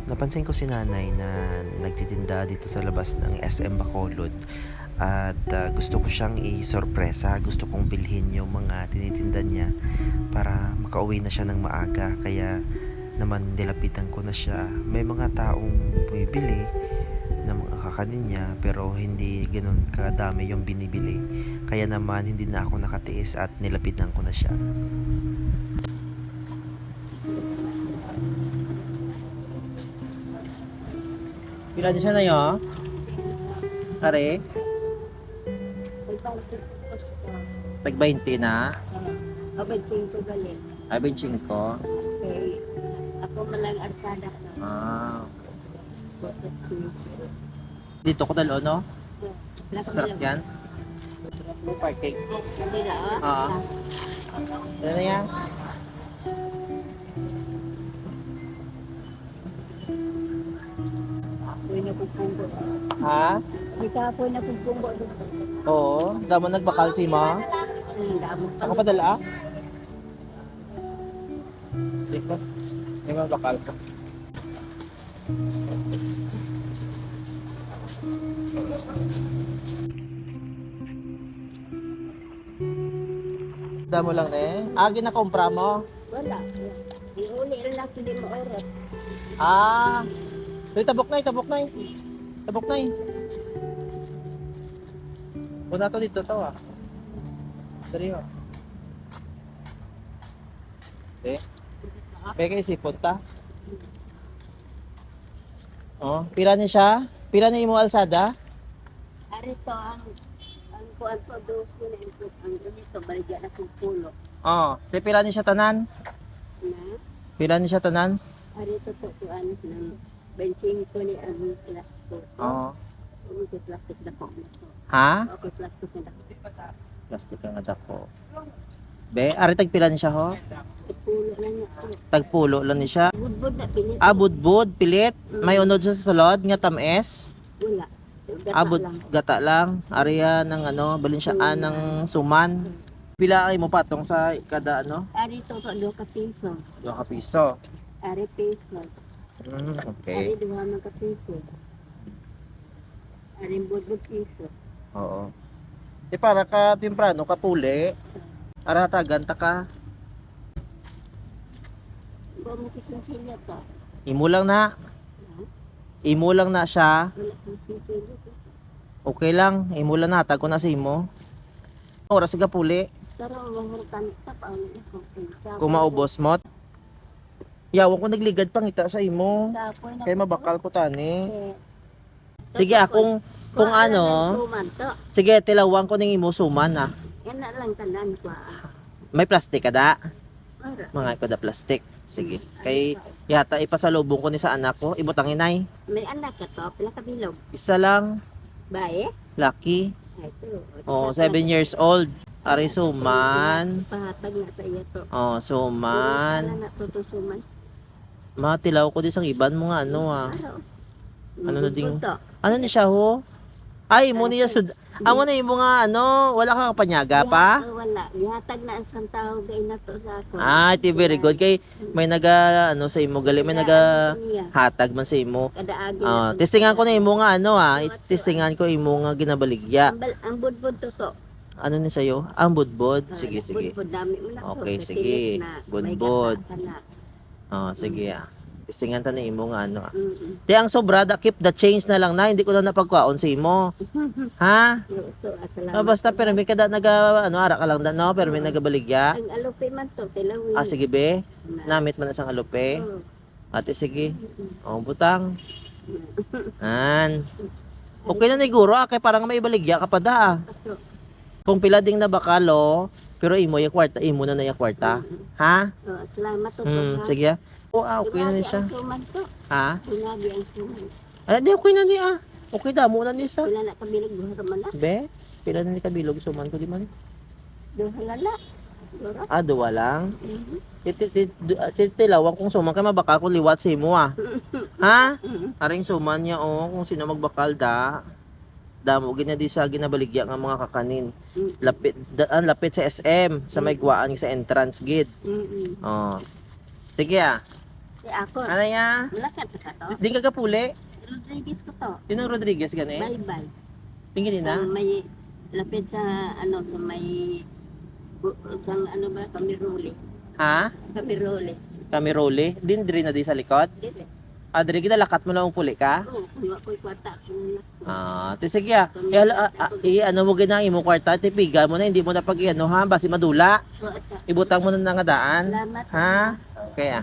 Napansin ko si nanay na nagtitinda dito sa labas ng SM Bacolod at gusto ko siyang i-sorpresa. Gusto kong bilhin yung mga tinitinda niya para makauwi na siya ng maaga. Kaya naman nilapitan ko na siya. May mga taong bumibili ng mga kakanin niya pero hindi ganoon kadami yung binibili. Kaya naman hindi na ako nakatiis at nilapitan ko na siya. Pila di siya na yun? Kare? Tag 20 na? Abad 5 galing. Ay, 25. Okay. Ako malang arsada na. Ah, Butter cheese. dito ko dalo, no? Sarap yan. Parking. Hindi na, Ah. Ano na yan? Apoy na pagpunggo. Ha? May kapoy na pagpunggo. Oo. Damo nagbakal si ma. Damo pa. Ako padala? Sige. May mga bakal ko. Damo lang na eh. Ginakompra mo? Wala. Iuli rin lang hindi mo oras. Ah. Uy, tabok na. Tabok na. Una to dito to ah. Dari oh. Okay. Peke isipon ta. Oh, pira ni siya? Pira ni mo alsada? Ari to ang kuan po dos ko na input ang ganito baligya na kung pulo. Oh, te pira ni siya tanan? Na Pira ni siya tanan? ari to kuan ng benching ko ni ang plastic. Oo. Ano ko plastic na po. Ha? Okay, plastic na po. Plastic ang dako. Be, ari tag pila ni siya ho? Pulo na niya. Tagpulo lang ni siya. Budbud na pinit. Budbud, pilit. May unod sa sulod nga tames. Wala. Gata lang. Gata lang. Ariya ng ano, balinsyaan ng suman. Pila ay mo patong sa kada ano? Ari to 2 ka piso. 2 ka piso. Ari pesos. Ari Okay. 2 man ka piso. Ari budbud piso. Oo. Para ka temprano ka puli. Ara tagan ta ka. Ba mo kisan sila to. Imo lang na. Imo lang na siya. Wala kang sisilo to. Okay lang. Imo lang na hatag ko na sa imo. Oras ka puli. Pero wala kan tap ang ko. Kung maubos mo. Yawa ko nagligad pangita sa imo. Kaya mabakal ko tani. Sige akong kung ano. Suman to. Sige tilawang ko ning imo suman ah. Yan na lang tanan ko. May plastic kada. Para. Mga ko da plastic. Sige. Kay yata ipasalubong ko ni sa anak ko. Ibutang inay. May anak ka to. Pila ka bilog. Isa lang. Bae? Lucky. Ay to. Oh, 7 years old. Ari suman. Pahatag na sa iyo to. Oh, suman. Wala na to suman. Matilaw ko di sang iban mo nga ano ah. Ano na ding- to? Ano ni siya ho? Ay, mo niya sud. Amo na imo nga ano, wala ka kapanyaga pa? Wala. Gihatag na ang isang tao gay na to sa ako. Ah, ti very good kay may naga ano sa imo gali, may naga hatag man sa imo. Kada agi. Ah, testingan ko na imo nga ano ah, testingan ko imo nga ginabaligya. Ang budbud to. Ano ni sayo? Ang budbod. Sige, sige. Budbud dami mo na to. Okay, May sige. tinik na, may Budbud. gata ka na. Oh, sige ah. Testingan ta na imo nga ano ah. Mm-mm. Te ang sobra da keep the change na lang na, hindi ko na napagkuhaon sa imo. Ha? So, salamat. Ah, basta pero may kada naga ano ara ka lang da no, pero may nagabaligya. Ang alupi man to, tilawin. Ah, sige be. Namit man isang alupe. Oo. Ate sige. Oh, butang. An. Okay na siguro kay parang may baligya ka pa da. Ah. Aso. Kung pila ding na bakalo, pero imo ya kwarta, imo na ya kwarta. Ha? Oh, salamat to. Sige. Oh, okay na ni siya. Ang suman to. Ha? Sinabi ang suman. Ay, di okay na ni ah. Okay da mo na ni sa. Wala na kabilang duha man na. Be, pila na ni kabilog suman ko di man. Duha lala. Dura. Ah, duwa lang. Mhm. Titilawang kung suman kay mabakal ko liwat sa imo ah. Ha? Aring suman niya oh, kung sino magbakal da. Damo gina di sa ginabaligya nga mga kakanin. Lapit lapit sa SM sa may guwaan sa entrance gate. Mm-mm. Oh. Sige ah. Si ako. Ano nga? Malakat ka to. Di ka kapuli? Rodriguez ko to. Tinong Rodriguez gani? Bye-bye. Tingin Sa na. may lapit sa ano sa may sa ano ba Kamiruli. Ha? Kamiruli. Kami role. Din diri na di sa likod. Dili. Diri kita lakat mo lang puli ka. Oo, kuno ko'y kwata ko. Ti sige ah. Ano mo ginang imo kwarta, tipiga mo na, hindi mo na pag ano ha, basi madula. So, ata. Ibutang mo na nga daan. Salamat. Ha? Kaya.